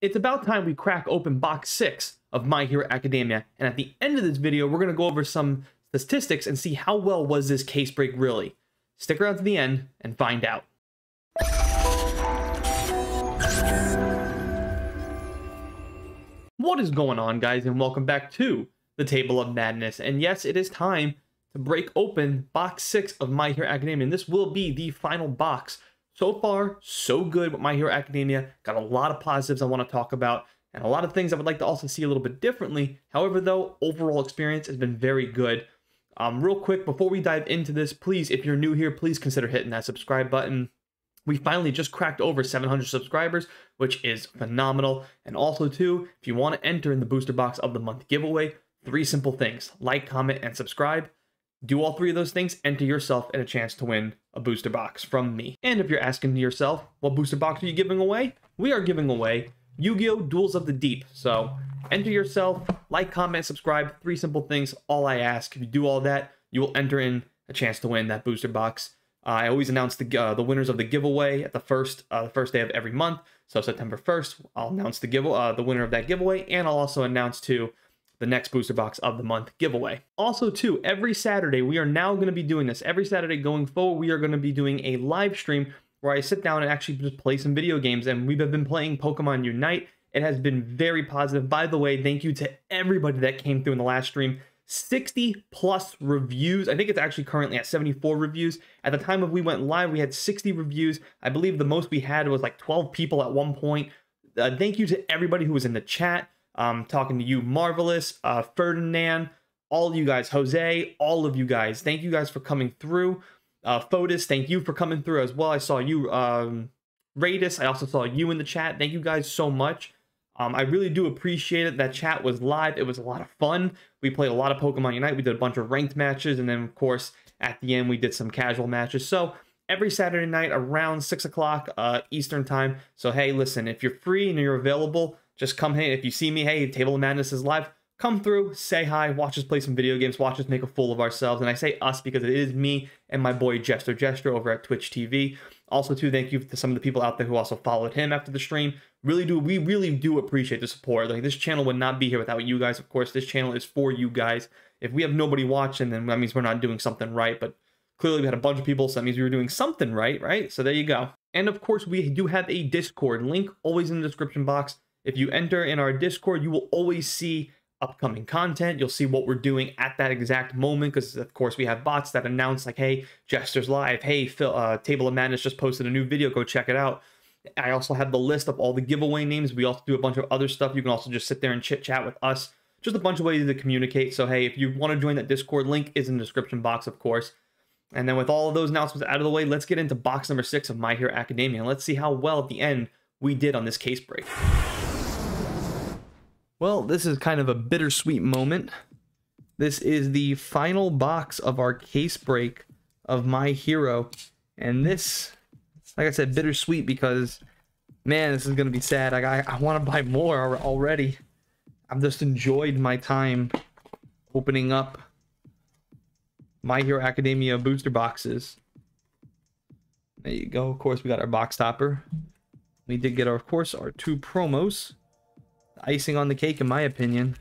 It's about time we crack open box 6 of My Hero Academia, and at the end of this video, we're going to go over some statistics and see how well was this case break really. Stick around to the end and find out. What is going on, guys, and welcome back to the Table of Madness. And yes, it is time to break open box 6 of My Hero Academia, and this will be the final box. So far, so good with My Hero Academia. Got a lot of positives I want to talk about, and a lot of things I would like to also see a little bit differently. However, though, overall experience has been very good. Real quick, before we dive into this, please, if you're new here, please consider hitting that subscribe button. We finally just cracked over 700 subscribers, which is phenomenal. And also, too, if you want to enter in the Booster Box of the Month giveaway, 3 simple things: like, comment, and subscribe. Do all 3 of those things, enter yourself in a chance to win a booster box from me. And if you're asking yourself, what booster box are you giving away? We are giving away Yu-Gi-Oh! Duels of the Deep. So enter yourself, like, comment, subscribe, 3 simple things, all I ask. If you do all that, you will enter in a chance to win that booster box. I always announce the winners of the giveaway at the first day of every month. So September 1st, I'll announce the winner of that giveaway, and I'll also announce too the next booster box of the month giveaway. Also too, every Saturday, we are now going to be doing this. Every Saturday going forward, we are going to be doing a live stream where I sit down and actually just play some video games. And we've been playing Pokemon Unite. It has been very positive. By the way, thank you to everybody that came through in the last stream. 60 plus reviews. I think it's actually currently at 74 reviews. At the time of we went live, we had 60 reviews. I believe the most we had was like 12 people at one point. Thank you to everybody who was in the chat. Talking to you, Marvelous, Ferdinand, all of you guys, Jose, all of you guys. Thank you guys for coming through. Fotis, thank you for coming through as well. I saw you, Radis. I also saw you in the chat. Thank you guys so much. I really do appreciate it. That chat was live. It was a lot of fun. We played a lot of Pokemon Unite. We did a bunch of ranked matches. And then, of course, at the end, we did some casual matches. So every Saturday night around 6 o'clock Eastern time. So, hey, listen, if you're free and you're available, just come. Hey, if you see me, hey, Table of Madness is live. Come through, say hi, watch us play some video games, watch us make a fool of ourselves. And I say us because it is me and my boy Jester over at Twitch TV. Also, too, thank you to some of the people out there who also followed him after the stream. We really do appreciate the support. Like, this channel would not be here without you guys. Of course, this channel is for you guys. If we have nobody watching, then that means we're not doing something right. But clearly we had a bunch of people, so that means we were doing something right? So there you go. And of course, we do have a Discord link, always in the description box. If you enter in our Discord, you will always see upcoming content. You'll see what we're doing at that exact moment, because of course we have bots that announce like, hey, Jester's live, hey, Phil, Table of Madness just posted a new video, go check it out. I also have the list of all the giveaway names. We also do a bunch of other stuff. You can also just sit there and chit chat with us. Just a bunch of ways to communicate. So hey, if you want to join that Discord, link is in the description box, of course. And then with all of those announcements out of the way, let's get into box number 6 of My Hero Academia, and let's see how well at the end we did on this case break. Well, this is kind of a bittersweet moment. This is the final box of our case break of My Hero. And this, like I said, bittersweet because, man, this is going to be sad. I want to buy more already. I've just enjoyed my time opening up My Hero Academia booster boxes. There you go. Of course, we got our box topper. We did get, of course, our 2 promos. Icing on the cake, in my opinion.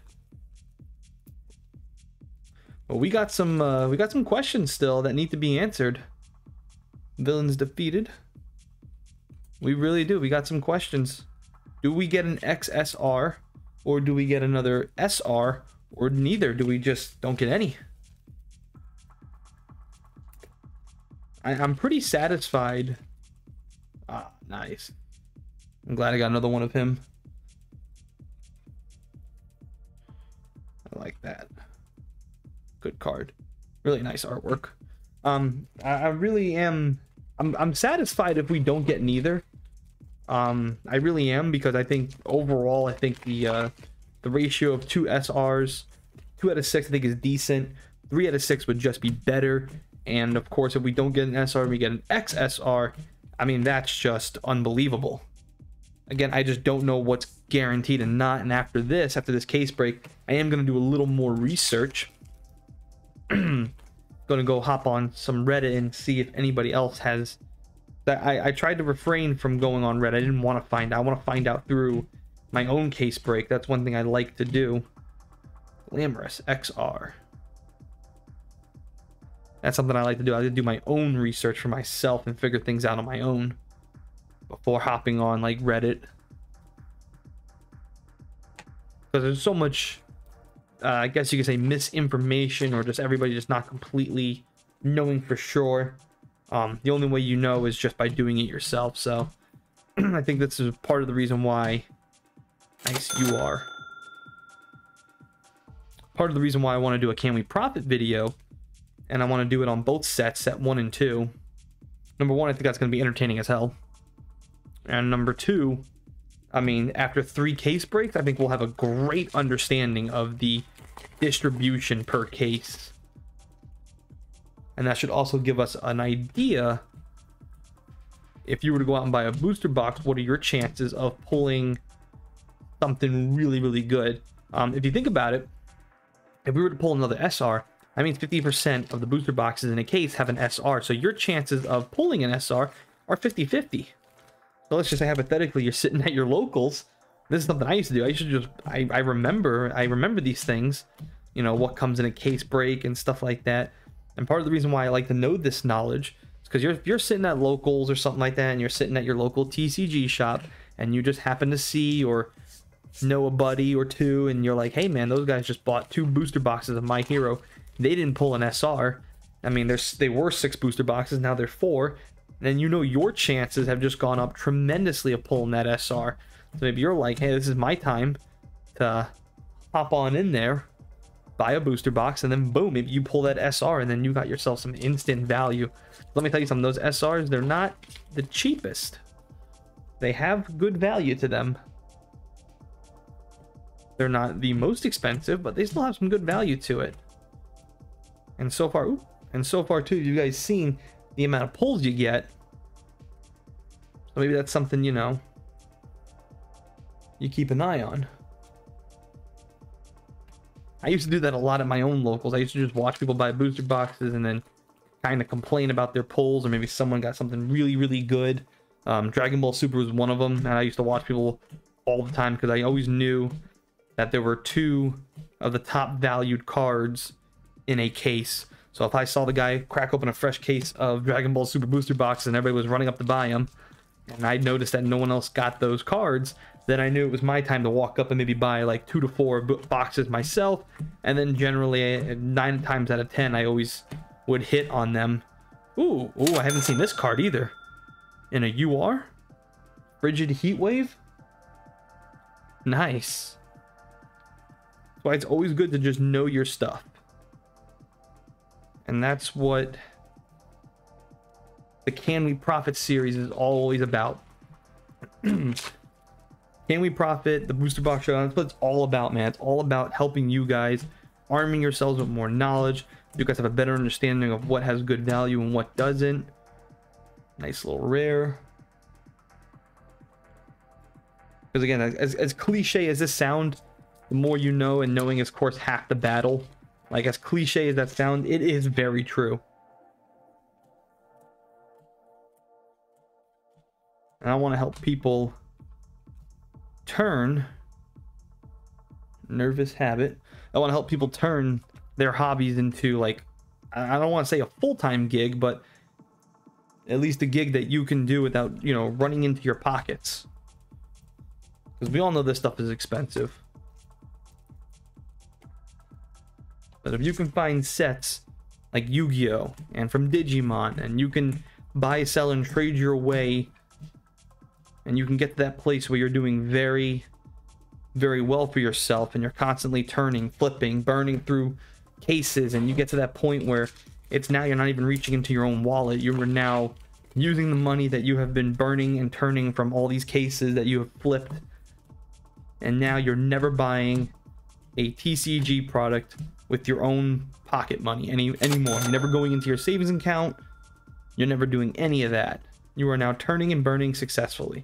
Well, we got some questions still that need to be answered. Villains defeated. We really do. We got some questions. Do we get an XSR, or do we get another SR, or neither? Do we just don't get any? I'm pretty satisfied. Ah, nice. I'm glad I got another one of him. I like that. Good card. Really nice artwork. I really am. I'm satisfied if we don't get neither. I really am, because I think overall, I think the ratio of 2 SRs, 2 out of 6, I think is decent. 3 out of 6 would just be better. And of course, if we don't get an SR, we get an XSR. I mean, that's just unbelievable. Again, I just don't know what's guaranteed and not. And after this case break, I am going to do a little more research. Going to go hop on some Reddit and see if anybody else has that. I tried to refrain from going on Reddit. I didn't want to find out. I want to find out through my own case break. That's one thing I like to do. Glamorous XR. That's something I like to do. I like to do my own research for myself and figure things out on my own before hopping on like Reddit. Because there's so much, I guess you could say, misinformation, or just everybody just not completely knowing for sure. The only way you know is just by doing it yourself. So I think this is part of the reason why. Nice, you are. Part of the reason why I want to do a Can We Profit video, and I want to do it on both sets, set 1 and 2. Number 1, I think that's going to be entertaining as hell. And number 2, I mean, after 3 case breaks, I think we'll have a great understanding of the distribution per case. And that should also give us an idea, if you were to go out and buy a booster box, what are your chances of pulling something really, really good? If you think about it, if we were to pull another SR, that means 50% of the booster boxes in a case have an SR. So your chances of pulling an SR are 50-50. So let's just say hypothetically you're sitting at your locals. This is something I used to do. I used to just, I remember these things, you know, what comes in a case break and stuff like that. And part of the reason why I like to know this knowledge is because you're sitting at locals or something like that, and you're sitting at your local TCG shop, and you just happen to see or know a buddy or two, and you're like, hey man, those guys just bought 2 booster boxes of My Hero. They didn't pull an SR. I mean, they were 6 booster boxes, now they're 4. And you know your chances have just gone up tremendously of pulling that SR. So maybe you're like, hey, this is my time to hop on in there, buy a booster box, and then boom, maybe you pull that SR, and then you got yourself some instant value. Let me tell you something, those SRs, they're not the cheapest. They have good value to them. They're not the most expensive, but they still have some good value to it. And so far too, you guys seen the amount of pulls you get. So maybe that's something, you know, you keep an eye on. I used to do that a lot at my own locals. I used to just watch people buy booster boxes and then kind of complain about their pulls, or maybe someone got something really, really good. Dragon Ball Super was one of them, and I used to watch people all the time because I always knew that there were 2 of the top valued cards in a case. So if I saw the guy crack open a fresh case of Dragon Ball Super booster boxes and everybody was running up to buy them, and I noticed that no one else got those cards, then I knew it was my time to walk up and maybe buy like 2 to 4 boxes myself. And then generally 9 times out of 10, I always would hit on them. Ooh, I haven't seen this card either. In a UR? Frigid Heat Wave? Nice. That's why it's always good to just know your stuff. And that's what the Can We Profit series is always about. Can We Profit, the booster box show, that's what it's all about, man. It's all about helping you guys, arming yourselves with more knowledge. You guys have a better understanding of what has good value and what doesn't. Nice little rare. Because again, as cliche as this sound, the more you know, and knowing is, of course, half the battle. Like, as cliche as that sound, it is very true. And I want to help people turn nervous habit. I want to help people turn their hobbies into, like, I don't want to say a full-time gig, but at least a gig that you can do without, you know, running into your pockets. Because we all know this stuff is expensive. But if you can find sets like Yu-Gi-Oh! And from Digimon, and you can buy, sell, and trade your way, and you can get to that place where you're doing very, very well for yourself, and you're constantly turning, flipping, burning through cases, and you get to that point where it's now you're not even reaching into your own wallet. You are now using the money that you have been burning and turning from all these cases that you have flipped, and now you're never buying a TCG product with your own pocket money anymore. You're never going into your savings account. You're never doing any of that. You are now turning and burning successfully.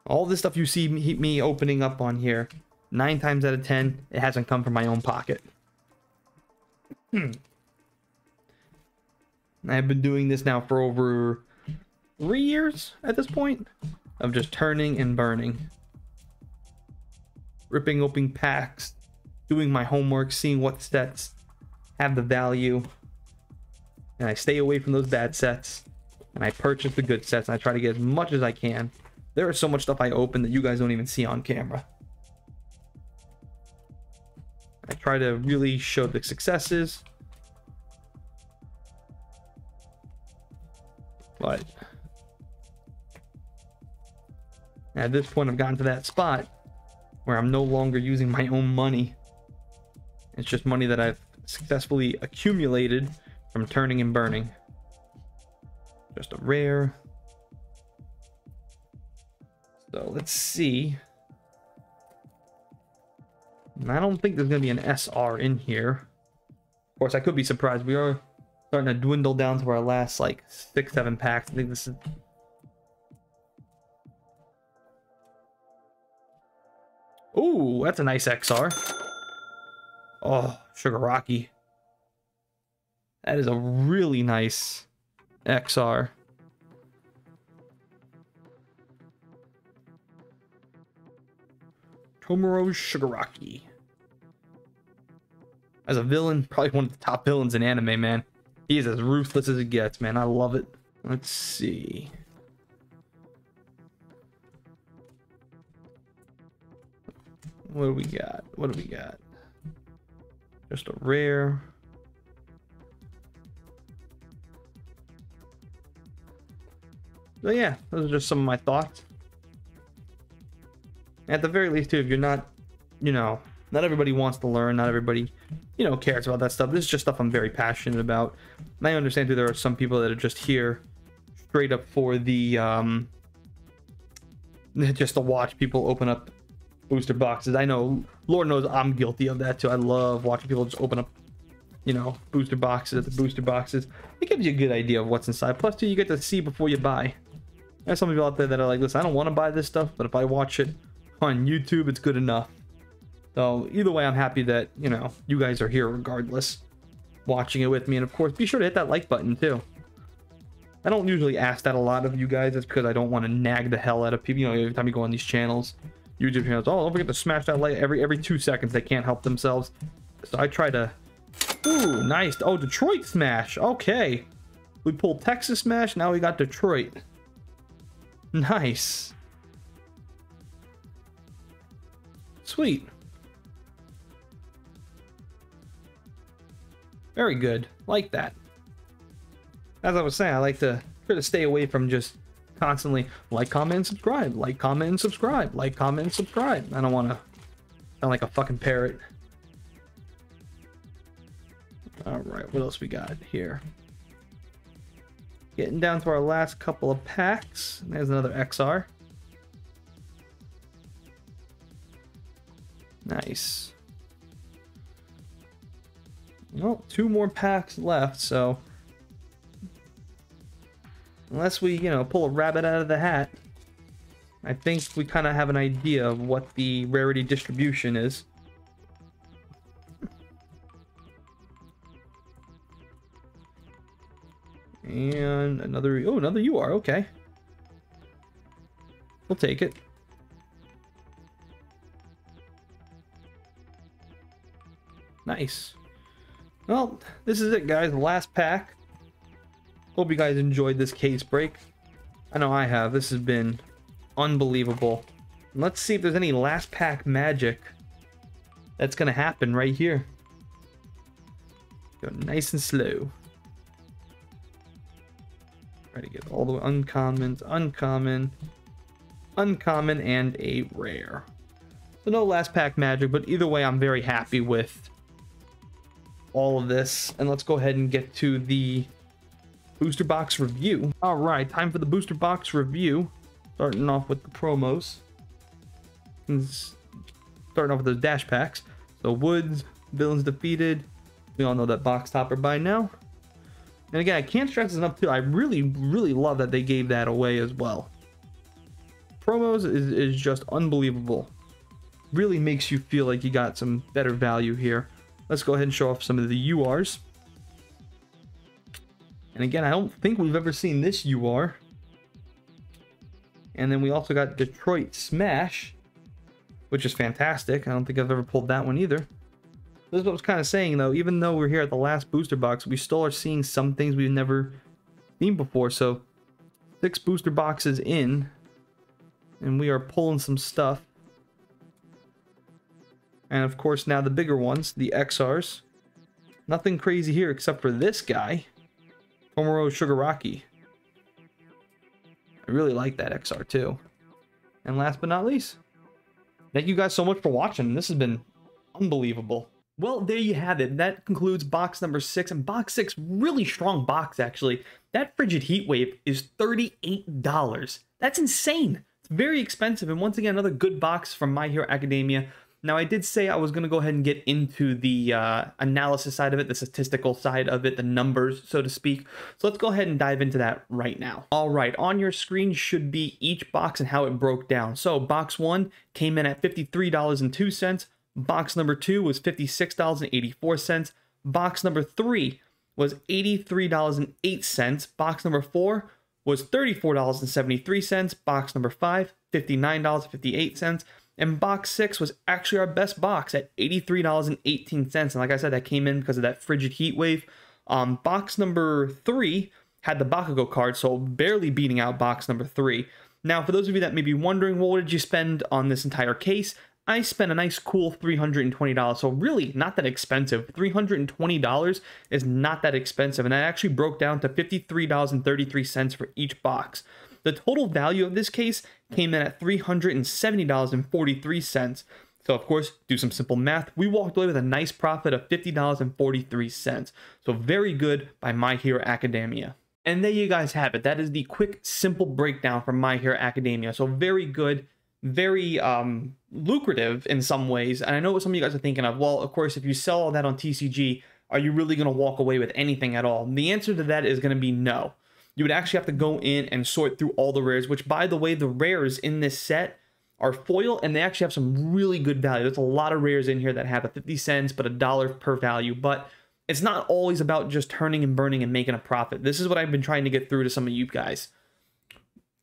All this stuff you see me opening up on here, 9 times out of 10, it hasn't come from my own pocket. I've been doing this now for over 3 years at this point, of just turning and burning. ripping open packs, doing my homework, seeing what sets have the value, and I stay away from those bad sets, and I purchase the good sets, and I try to get as much as I can. There is so much stuff I open that you guys don't even see on camera. I try to really show the successes, but at this point I've gotten to that spot where I'm no longer using my own money. It's just money that I've successfully accumulated from turning and burning. Just a rare. So let's see. I don't think there's going to be an SR in here. Of course, I could be surprised. We are starting to dwindle down to our last like 6-7 packs. I think this is... Ooh, that's a nice XR. Oh, Sugar Rocky. That is a really nice XR. Tomoro Shigaraki. As a villain, probably one of the top villains in anime, man. He is as ruthless as it gets, man. I love it. Let's see. What do we got? What do we got? Just a rare. So yeah, those are just some of my thoughts. At the very least, too, if you're not, you know, not everybody wants to learn, not everybody, you know, cares about that stuff. This is just stuff I'm very passionate about. And I understand, too, there are some people that are just here straight up for the, just to watch people open up booster boxes. I know, Lord knows I'm guilty of that, too. I love watching people just open up, you know, booster boxes. It gives you a good idea of what's inside. Plus, too, you get to see before you buy. There's some people out there that are like, listen, I don't want to buy this stuff, but if I watch it on YouTube, it's good enough. So either way, I'm happy that, you know, you guys are here regardless, watching it with me. And of course, be sure to hit that like button too. I don't usually ask that a lot of you guys. That's because I don't want to nag the hell out of people. You know, every time you go on these channels, YouTube channels, oh, don't forget to smash that like every 2 seconds. They can't help themselves. So I try to... Ooh, nice. Oh, Detroit smash. Okay. We pulled Texas smash. Now we got Detroit. Nice. Sweet. Very good. Like that. As I was saying, I like to try to stay away from just constantly like, comment, and subscribe. Like, comment, and subscribe. Like, comment, and subscribe. I don't want to sound like a fucking parrot. Alright, what else we got here? Getting down to our last couple of packs. There's another XR. Nice. Well, 2 more packs left, so unless we, you know, pull a rabbit out of the hat, I think we kind of have an idea of what the rarity distribution is. And another, oh, another UR, okay. We'll take it. Nice. Well, this is it, guys. The last pack. Hope you guys enjoyed this case break. I know I have. This has been unbelievable. Let's see if there's any last pack magic that's going to happen right here. Go nice and slow. Try to get all the uncommons, uncommon, uncommon, and a rare. So no last pack magic, but either way, I'm very happy with all of this. And let's go ahead and get to the booster box review. All right, time for the booster box review. Starting off with the promos. Starting off with those dash packs. So Woods, Villains Defeated. We all know that box topper by now. And again, I can't stress this enough too. I really, really love that they gave that away as well. Promos is just unbelievable. Really makes you feel like you got some better value here. Let's go ahead and show off some of the URs. And again, I don't think we've ever seen this UR. And then we also got Detroit Smash. which is fantastic. I don't think I've ever pulled that one either. This is what I was kind of saying, though. Even though we're here at the last booster box, we still are seeing some things we've never seen before. So 6 booster boxes in, and we are pulling some stuff. And of course, now the bigger ones, the XRs. Nothing crazy here except for this guy, Tomoro Shigaraki. I really like that XR too. And last but not least, thank you guys so much for watching. This has been unbelievable. Well, there you have it. That concludes box number 6. And box 6, really strong box, actually. That Frigid Heat Wave is $38. That's insane. It's very expensive. And once again, another good box from My Hero Academia. Now, I did say I was going to go ahead and get into the analysis side of it, the statistical side of it, the numbers, so to speak. So let's go ahead and dive into that right now. All right, on your screen should be each box and how it broke down. So box 1 came in at $53.02. Box number 2 was $56.84. Box number 3 was $83.08. Box number 4 was $34.73. Box number 5, $59.58. And box 6 was actually our best box at $83.18. And like I said, that came in because of that Frigid Heat Wave. Box number 3 had the Bakugo card, so barely beating out box number 3. Now, for those of you that may be wondering, well, what did you spend on this entire case? I spent a nice cool $320, so really not that expensive. $320 is not that expensive, and that actually broke down to $53.33 for each box. The total value of this case came in at $370.43. So, of course, do some simple math. We walked away with a nice profit of $50.43. So, very good by My Hero Academia. And there you guys have it. That is the quick, simple breakdown from My Hero Academia. So, very good, very lucrative in some ways. And I know what some of you guys are thinking of. Well, of course, if you sell all that on TCG, are you really going to walk away with anything at all? And the answer to that is going to be no. You would actually have to go in and sort through all the rares, which, by the way, the rares in this set are foil, and they actually have some really good value. There's a lot of rares in here that have a 50 cents, but $1 per value. But it's not always about just turning and burning and making a profit. This is what I've been trying to get through to some of you guys.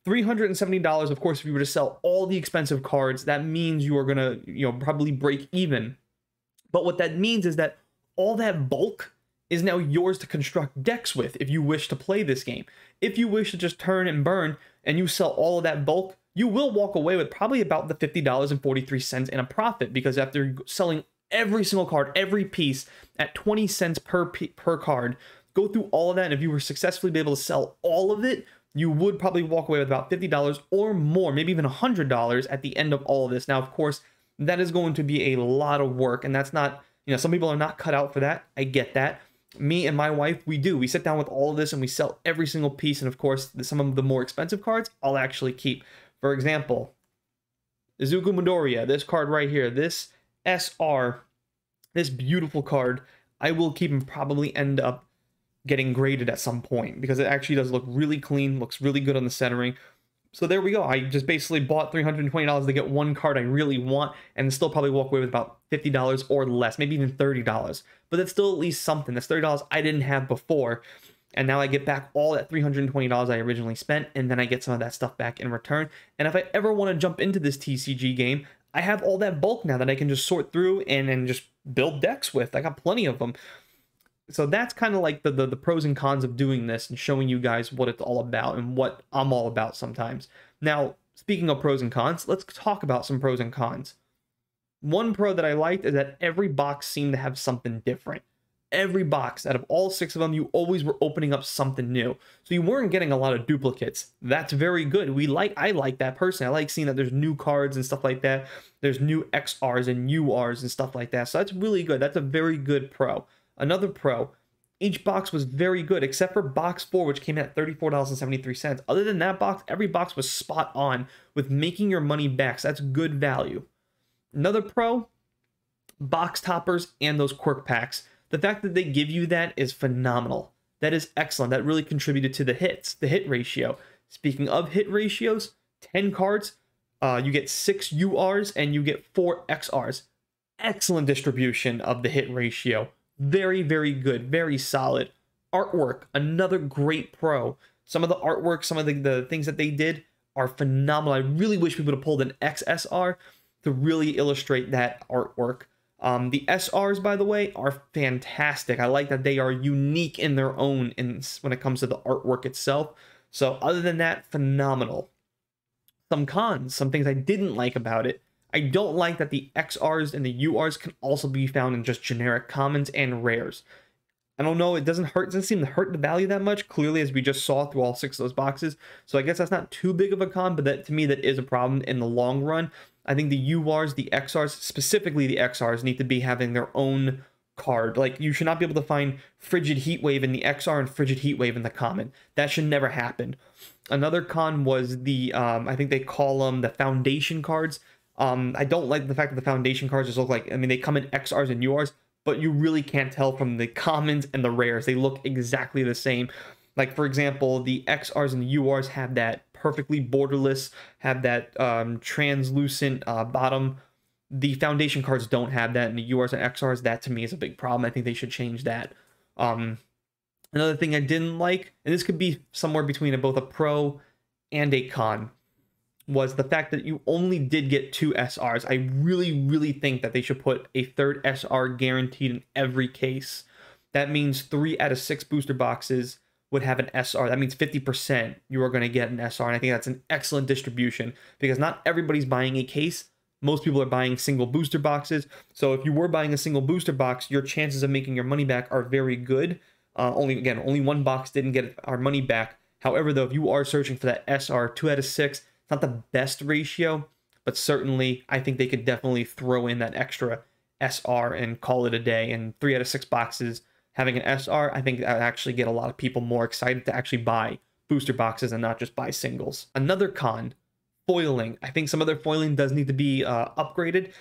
$370, of course, if you were to sell all the expensive cards, that means you are going to, probably break even. But what that means is that all that bulk is now yours to construct decks with if you wish to play this game. If you wish to just turn and burn and you sell all of that bulk, you will walk away with probably about the $50.43 in a profit, because after selling every single card, every piece at 20 cents per card, go through all of that, and if you were successfully be able to sell all of it, you would probably walk away with about $50 or more, maybe even $100 at the end of all of this. Now, of course, that is going to be a lot of work, and that's not, some people are not cut out for that. I get that. Me and my wife, we do. We sit down with all of this and we sell every single piece. And of course, some of the more expensive cards I'll actually keep. For example, Izuku Midoriya, this card right here, this SR, this beautiful card, I will keep and probably end up getting graded at some point, because it actually does look really clean, looks really good on the centering. So there we go. I just basically bought $320 to get one card I really want, and still probably walk away with about $50 or less, maybe even $30. But that's still at least something. That's $30 I didn't have before. And now I get back all that $320 I originally spent, and then I get some of that stuff back in return. And if I ever want to jump into this TCG game, I have all that bulk now that I can just sort through and just build decks with. I got plenty of them. So that's kind of like the pros and cons of doing this and showing you guys what it's all about and what I'm all about sometimes. Now, speaking of pros and cons, let's talk about some pros and cons. One pro that I liked is that every box seemed to have something different. Every box, out of all 6 of them, you always were opening up something new. So you weren't getting a lot of duplicates. That's very good. I like that personally. I like seeing that there's new cards and stuff like that. There's new XRs and URs and stuff like that. So that's really good. That's a very good pro. Another pro, each box was very good, except for box 4, which came in at $34.73. Other than that box, every box was spot on with making your money back. So that's good value. Another pro, box toppers and those quirk packs. The fact that they give you that is phenomenal. That is excellent. That really contributed to the hits, the hit ratio. Speaking of hit ratios, 10 cards, you get 6 URs and you get 4 XRs. Excellent distribution of the hit ratio. Very, very good. Very solid. Artwork, another great pro. Some of the artwork, some of the things that they did are phenomenal. I really wish we would have pulled an XSR to really illustrate that artwork. The SRs, by the way, are fantastic. I like that they are unique in their own when it comes to the artwork itself. So other than that, phenomenal. Some cons, some things I didn't like about it. I don't like that the XRs and the URs can also be found in just generic commons and rares. I don't know, it doesn't seem to hurt the value that much, clearly, as we just saw through all 6 of those boxes. So I guess that's not too big of a con, but that, to me, that is a problem in the long run. I think the URs, the XRs, specifically the XRs, need to be having their own card. Like, you should not be able to find Frigid Heatwave in the XR and Frigid Heatwave in the common. That should never happen. Another con was the, I think they call them the foundation cards. I don't like the fact that the foundation cards just look like, I mean, they come in XRs and URs, but you really can't tell from the commons and the rares. They look exactly the same. Like, for example, the XRs and the URs have that perfectly borderless, have that translucent bottom. The foundation cards don't have that, and the URs and XRs, that to me is a big problem. I think they should change that. Another thing I didn't like, and this could be somewhere between both a pro and a con, was the fact that you only did get 2 SRs. I really think that they should put a third SR guaranteed in every case. That means 3 out of 6 booster boxes would have an SR. That means 50% you are going to get an SR, and I think that's an excellent distribution, because not everybody's buying a case. Most people are buying single booster boxes. So if you were buying a single booster box, your chances of making your money back are very good. Only 1 box didn't get our money back. However, though, if you are searching for that SR, 2 out of 6, it's not the best ratio, but certainly I think they could definitely throw in that extra SR and call it a day. And 3 out of 6 boxes having an SR, I think that would actually get a lot of people more excited to actually buy booster boxes and not just buy singles. Another con, foiling. I think some of their foiling does need to be upgraded.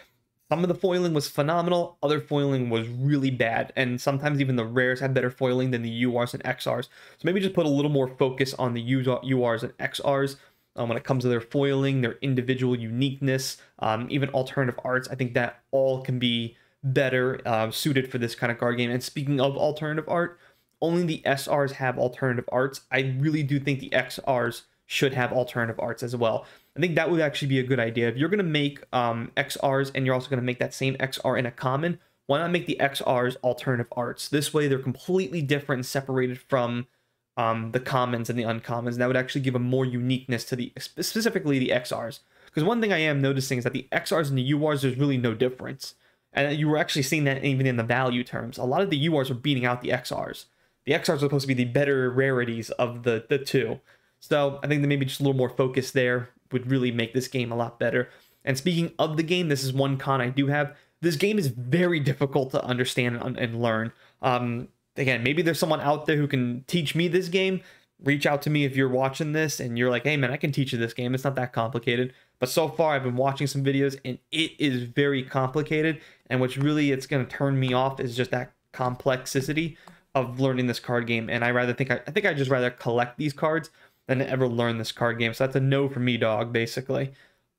Some of the foiling was phenomenal, other foiling was really bad, and sometimes even the rares had better foiling than the URs and XRs. So maybe just put a little more focus on the URs and XRs when it comes to their foiling, their individual uniqueness, even alternative arts. I think that all can be better suited for this kind of card game. And speaking of alternative art, only the SRs have alternative arts. I really do think the XRs should have alternative arts as well. I think that would actually be a good idea. If you're going to make XRs and you're also going to make that same XR in a common, why not make the XRs alternative arts? This way they're completely different and separated from the commons and the uncommons. And that would actually give a more uniqueness to specifically the XRs. Because one thing I am noticing is that the XRs and the URs, there's really no difference. And you were actually seeing that even in the value terms. A lot of the URs are beating out the XRs. The XRs are supposed to be the better rarities of the two. So I think that maybe just a little more focus there would really make this game a lot better. And speaking of the game, this is one con I do have. This game is very difficult to understand and learn. Again, maybe there's someone out there who can teach me this game. Reach out to me if you're watching this and you're like, hey man, I can teach you this game. It's not that complicated. But so far I've been watching some videos and it is very complicated. And what's really, it's going to turn me off is just that complexity of learning this card game. And I think I just rather collect these cards than to ever learn this card game. So that's a no for me, dog, basically.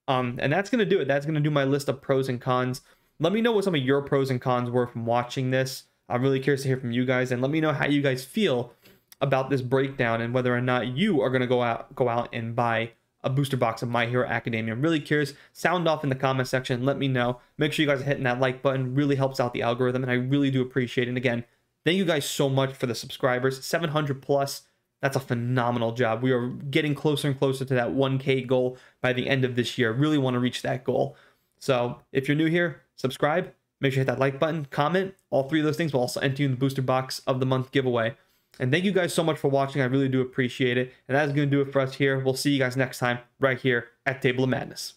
And that's going to do it. That's going to do my list of pros and cons. Let me know what some of your pros and cons were from watching this. I'm really curious to hear from you guys, and let me know how you guys feel about this breakdown and whether or not you are going to go out and buy a booster box of My Hero Academia. I'm really curious. Sound off in the comment section. Let me know. Make sure you guys are hitting that like button. Really helps out the algorithm, and I really do appreciate it. And again, thank you guys so much for the subscribers. 700 plus. That's a phenomenal job. We are getting closer and closer to that 1K goal by the end of this year. Really want to reach that goal. So if you're new here, subscribe. Make sure you hit that like button, comment. All 3 of those things will also enter you in the Booster Box of the Month giveaway. And thank you guys so much for watching. I really do appreciate it. And that's going to do it for us here. We'll see you guys next time right here at Table of Madness.